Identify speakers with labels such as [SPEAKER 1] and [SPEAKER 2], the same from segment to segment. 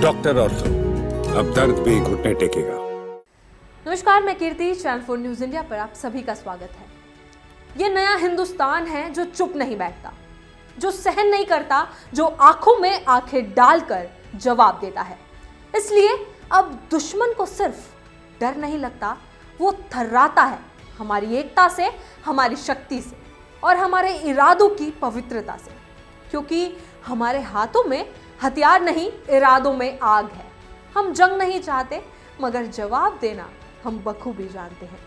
[SPEAKER 1] Doctor ortho, अब दर्द भी घुटने टेकेगा।
[SPEAKER 2] नमस्कार, मैं कीर्ति, चैनल 4 न्यूज इंडिया पर आप सभी का स्वागत है। ये नया हिंदुस्तान है जो चुप नहीं बैठता, जो सहन नहीं करता, जो आंखों में आंखें डालकर जवाब देता है। इसलिए अब दुश्मन को सिर्फ डर नहीं लगता, वो थर्राता है हमारी एकता से, हमारी शक्ति से और हमारे इरादों की पवित्रता से। क्योंकि हमारे हाथों में हथियार नहीं, इरादों में आग है। हम जंग नहीं चाहते, मगर जवाब देना हम बखूबी जानते हैं।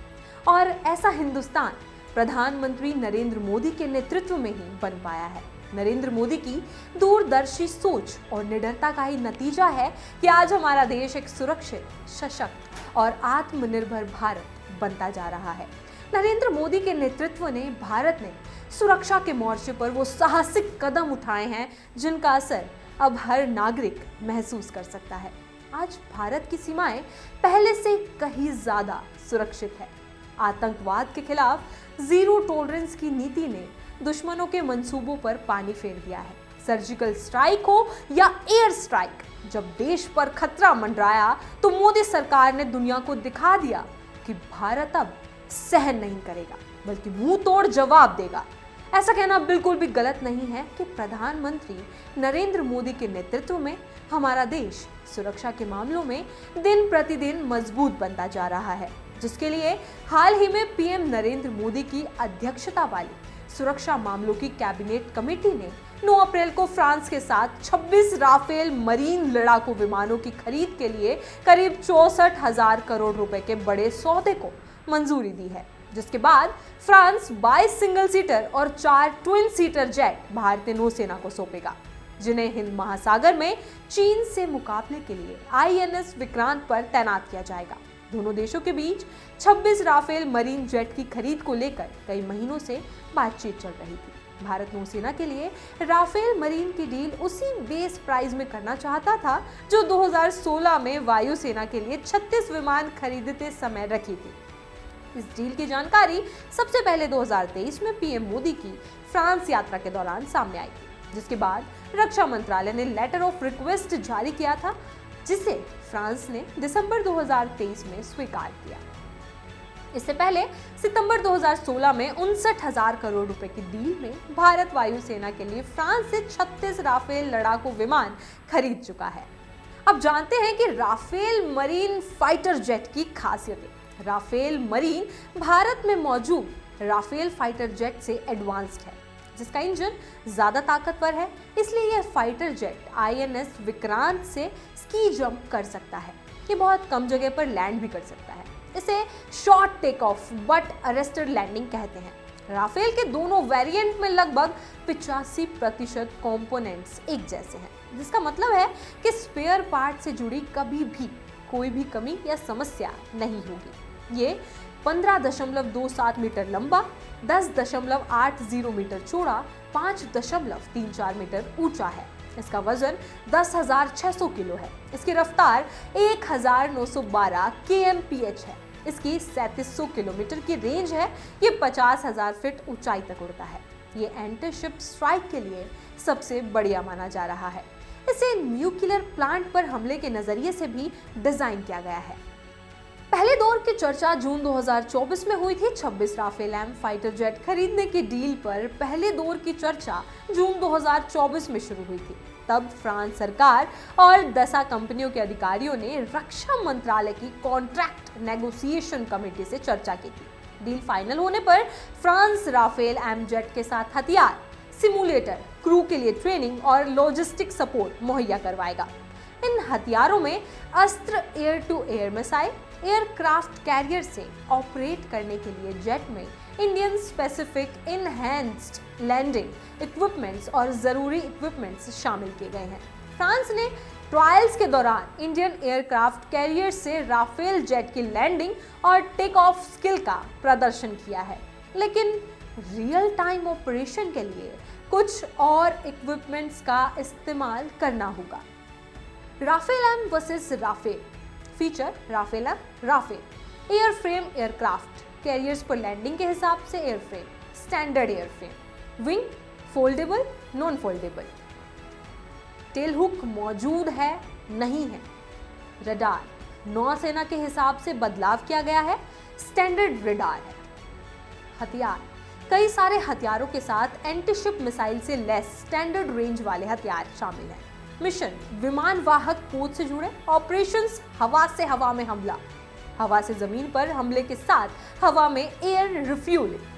[SPEAKER 2] और ऐसा हिंदुस्तान प्रधानमंत्री नरेंद्र मोदी के नेतृत्व में ही बन पाया है। नरेंद्र मोदी की दूरदर्शी सोच और निडरता का ही नतीजा है कि आज हमारा देश एक सुरक्षित, सशक्त और आत्मनिर्भर भारत बनता जा रहा है। नरेंद्र मोदी के नेतृत्व ने भारत ने सुरक्षा के मोर्चे पर वो साहसिक कदम उठाए हैं जिनका असर अब हर नागरिक महसूस कर सकता है। आज भारत की सीमाएं पहले से कहीं ज्यादा सुरक्षित है। आतंकवाद के खिलाफ जीरो टॉलरेंस की नीति ने दुश्मनों के मंसूबों पर पानी फेर दिया है। सर्जिकल स्ट्राइक हो या एयर स्ट्राइक, जब देश पर खतरा मंडराया तो मोदी सरकार ने दुनिया को दिखा दिया कि भारत अब सहन नहीं करेगा, बल्कि मुंह तोड़ जवाब देगा। ऐसा कहना बिल्कुल भी गलत नहीं है कि प्रधानमंत्री नरेंद्र मोदी के नेतृत्व में हमारा देश सुरक्षा के मामलों में दिन प्रतिदिन मजबूत बनता जा रहा है, जिसके लिए हाल ही में पीएम नरेंद्र मोदी की अध्यक्षता वाली सुरक्षा मामलों की कैबिनेट कमेटी ने 9 अप्रैल को फ्रांस के साथ 26 राफेल मरीन लड़ाकू विमानों की खरीद के लिए करीब 64,000 करोड़ रुपए के बड़े सौदे को मंजूरी दी है, जिसके बाद फ्रांस 22 सिंगल सीटर और 4 ट्विन सीटर जेट भारतीय नौसेना को सौंपेगा, जिन्हें हिंद महासागर में चीन से मुकाबले के लिए आईएनएस विक्रांत पर तैनात किया जाएगा। दोनों देशों के बीच 26 राफेल मरीन जेट की खरीद को लेकर कई महीनों से बातचीत चल रही थी। भारत नौसेना के लिए राफेल मरीन की डील उसी बेस प्राइस में करना चाहता था जो 2016 में वायुसेना के लिए 36 विमान खरीदते समय रखी थी। इस डील की जानकारी सबसे पहले 2023 में पीएम मोदी की फ्रांस यात्रा के दौरान सामने आई थी, जिसके बाद रक्षा मंत्रालय ने लेटर ऑफ रिक्वेस्ट जारी किया था, जिसे फ्रांस ने दिसंबर 2023 में स्वीकार किया। इससे पहले सितंबर 2016 में 59,000 करोड़ रुपए की डील में भारत वायुसेना के लिए फ्रांस से 36 राफेल लड़ाकू विमान खरीद चुका है। अब जानते हैं कि राफेल मरीन फाइटर जेट की खासियतें। राफेल मरीन भारत में मौजूद राफेल फाइटर जेट से एडवांस्ड है, जिसका इंजन ज्यादा ताकतवर है। इसलिए यह फाइटर जेट आईएनएस विक्रांत से स्की जंप कर सकता है। ये बहुत कम जगह पर लैंड भी कर सकता है। इसे short take off but arrested landing कहते हैं। राफेल के दोनों वेरिएंट में लगभग 85% कंपोनेंट्स एक जैसे हैं, जिसका मतलब है कि स्पेयर पार्ट से जुड़ी कभी भी कोई भी कमी या समस्या नहीं होगी। ये 15.27 मीटर लंबा, 10.80 मीटर चौड़ा, 5.34 मीटर ऊंचा है। इसका वजन 10,600 किलो है। इसकी रफ्तार 1,912 kmph है। इसकी 3700 किलोमीटर की रेंज है। ये 50,000 फीट ऊंचाई तक उड़ता है। ये एंटी शिप स्ट्राइक के लिए सबसे बढ़िया माना जा रहा है। इसे न्यूक्लियर प्लांट पर हमले के नजरिए से भी डिजाइन किया गया है। पहले दौर की चर्चा जून 2024 में हुई थी। 26 राफेल एम फाइटर जेट खरीदने की डील पर पहले दौर की चर्चा जून 2024 में शुरू हुई थी। तब फ्रांस सरकार और 10 कंपनियों के अधिकारियों ने रक्षा मंत्रालय की कॉन्ट्रैक्ट नेगोशिएशन कमेटी से चर्चा की थी। डील फाइनल होने पर फ्रांस राफेल एम जेट के साथ हथियार, सिमुलेटर, क्रू के लिए ट्रेनिंग और लॉजिस्टिक सपोर्ट मुहैया करवाएगा। इन हथियारों में Astra, air to air missile, aircraft carrier से ऑपरेट करने के लिए जेट में Indian specific enhanced landing equipments और जरूरी इक्विपमेंट्स शामिल किए गए हैं। फ्रांस ने ट्रायल्स के दौरान इंडियन एयरक्राफ्ट कैरियर से राफेल जेट की लैंडिंग और टेक ऑफ स्किल का प्रदर्शन किया है, लेकिन रियल टाइम ऑपरेशन के लिए कुछ और इक्विपमेंट्स का इस्तेमाल करना होगा। Rafale M versus Rafale feature. Rafale M, Rafale airframe aircraft carriers पर लैंडिंग के हिसाब से airframe, standard airframe, wing, foldable, non foldable, tailhook मौजूद है, नहीं है। रडार नौसेना के हिसाब से बदलाव किया गया है, स्टैंडर्ड रडार है। हथियार कई सारे हथियारों के साथ एंटीशिप मिसाइल से लेस स्टैंडर्ड रेंज वाले हथियार शामिल हैं। मिशन विमान वाहक पोत से जुड़े, ऑपरेशंस हवा से हवा में हमला, हवा से जमीन पर हमले के साथ हवा में एयर रिफ्यूलिंग।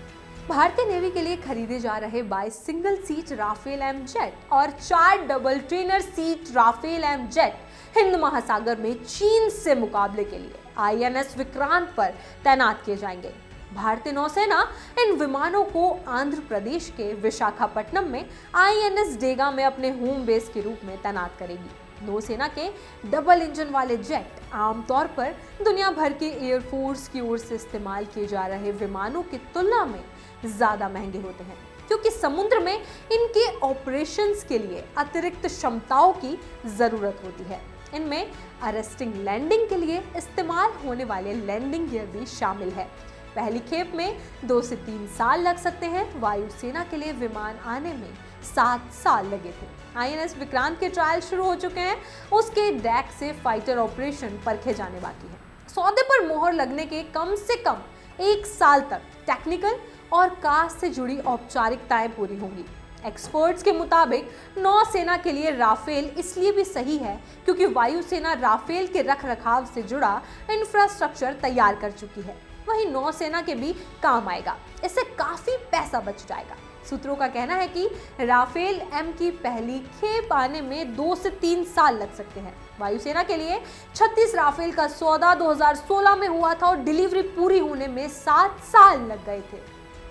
[SPEAKER 2] भारतीय नेवी के लिए खरीदे जा रहे 22 single seat Rafale M jet और 4 double trainer seat Rafale M jet Hind Mahasagar में चीन से मुकाबले के लिए INS विक्रांत पर तैनात किए जाएंगे। भारतीय नौसेना इन विमानों को आंध्र प्रदेश के विशाखापट्टनम में INS डेगा में अपने होम बेस के रूप में तैनात करेगी। नौसेना के डबल इंजन वाले जेट आमतौर पर दुनिया भर के एयरफोर्स की ओर से इस्तेमाल किए जा रहे विमानों की तुलना में ज्यादा महंगे होते हैं, क्योंकि समुद्र में इनके ऑपरेशंस के लिए अतिरिक्त क्षमताओं की जरूरत होती है। इनमें अरेस्टिंग लैंडिंग के लिए इस्तेमाल होने वाले लैंडिंग गियर भी शामिल है। पहली खेप में 2 से 3 साल लग सकते हैं। वायुसेना के लिए विमान आने में 7 साल लगे थे। INS विक्रांत के ट्रायल शुरू हो चुके हैं, उसके डेक से फाइटर ऑपरेशन परखे जाने बाकी है। सौदे पर मोहर लगने के कम से कम 1 साल तक टेक्निकल और कास्ट से जुड़ी औपचारिकताएं पूरी होंगी। एक्सपर्ट्स के मुताबिक नौसेना के लिए राफेल इसलिए भी सही है क्योंकि वायुसेना राफेल के रखरखाव से जुड़ा इंफ्रास्ट्रक्चर तैयार कर चुकी है। वहीं नौसेना के भी काम आएगा, इससे काफी पैसा बच जाएगा। सूत्रों का कहना है कि राफेल एम की पहली खेप आने में 2 से 3 साल लग सकते हैं। वायुसेना के लिए 36 राफेल का सौदा 2016 में हुआ था और डिलीवरी पूरी होने में 7 साल लग गए थे।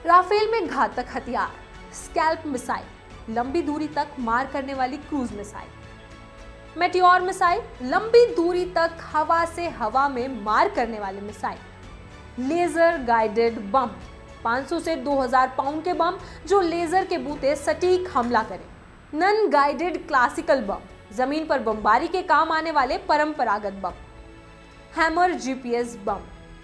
[SPEAKER 2] राफेल में घातक हथियार, स्कैल्प मिसाइल, लंबी दूरी तक मार करने वाली क्रूज मिसाइल, मेटियोर मिसाइल, लंबी दूरी तक हवा से हवा में मार करने वाले मिसाइल, लेजर गाइडेड बम, 500 से 2000 पाउंड के बम जो लेजर के बूते सटीक हमला करें, नन गाइडेड क्लासिकल बम, जमीन पर बमबारी के काम आने वाले परंपरागत बम, हैमर GPS बम,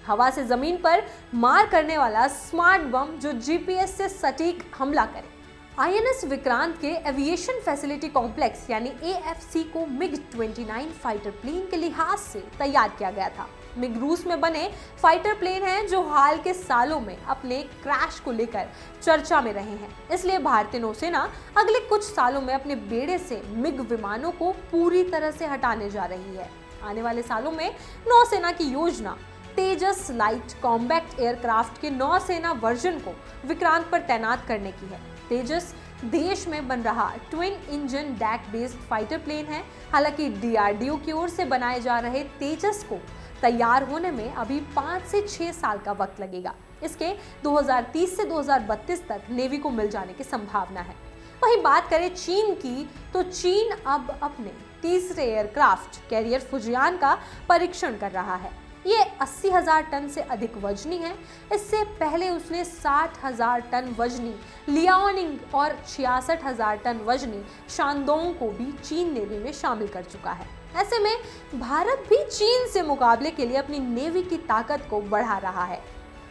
[SPEAKER 2] हवा से जमीन पर मार करने वाला स्मार्ट बम जो GPS से सटीक हमला करे। INS विक्रांत के एविएशन फैसिलिटी कॉम्प्लेक्स यानी AFC को MiG-29 फाइटर प्लेन के लिहाज से तैयार किया गया था। मिग रूस में बने फाइटर प्लेन हैं जो हाल के सालों में अपने क्रैश को लेकर चर्चा में रहे हैं। इसलिए भारतीय नौसेना अगले कुछ सालों में अपने बेड़े से मिग विमानों को पूरी तरह से हटाने जा रही है। आने वाले सालों में नौसेना की योजना तेजस लाइट कॉम्बैट एयरक्राफ्ट के नौसेना वर्जन को विक्रांत पर तैनात करने की है। तेजस देश में बन रहा twin engine deck based fighter plane है। हालांकि DRDO की ओर से बनाए जा रहे तेजस को तैयार होने में अभी 5 से 6 साल का वक्त लगेगा। इसके 2030 से 2032 तक नेवी को मिल जाने की संभावना है। वहीं बात करें चीन की, तो चीन अब अपने तीसरे एयरक्राफ्ट कैरियर फुजियान का परीक्षण कर रहा है। ये 80,000 टन से अधिक वजनी है। इससे पहले उसने 60,000 टन वजनी लियाओनिंग और 66,000 टन वजनी शानडोंग को भी चीन नेवी में शामिल कर चुका है। ऐसे में भारत भी चीन से मुकाबले के लिए अपनी नेवी की ताकत को बढ़ा रहा है।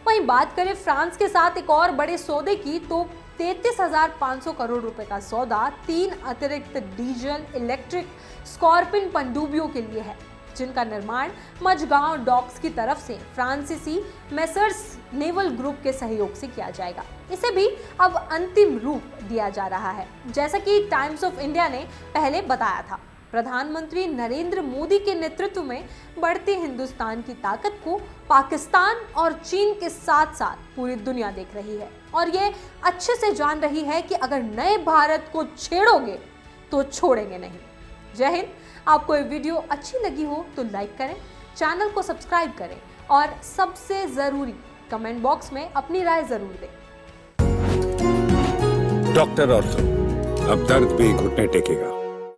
[SPEAKER 2] वहीं बात करें फ्रांस के साथ एक और बड़े सौदे की, तो 33,500 करोड़ रुपए का सौदा 3 अतिरिक्त डीजल इलेक्ट्रिक स्कॉर्पिन पनडुब्बियों के लिए है, जिनका निर्माण मझगांव डॉक्स की तरफ से फ्रांसीसी मेसर्स नेवल ग्रुप के सहयोग से किया जाएगा। इसे भी अब अंतिम रूप दिया जा रहा है। जैसा कि टाइम्स ऑफ इंडिया ने पहले बताया था, प्रधानमंत्री नरेंद्र मोदी के नेतृत्व में बढ़ते हिंदुस्तान की ताकत को पाकिस्तान और चीन के साथ साथ पूरी दुनिया देख रही है और ये अच्छे से जान रही है कि अगर नए भारत को छेड़ोगे तो छोड़ेंगे नहीं। जय हिंद। आपको ये वीडियो अच्छी लगी हो तो लाइक करें, चैनल को सब्सक्राइब करें और सबसे जरूरी कमेंट बॉक्स में अपनी राय जरूर दें।
[SPEAKER 1] डॉक्टर ऑर्थो, अब दर्द भी घुटने टेकेगा।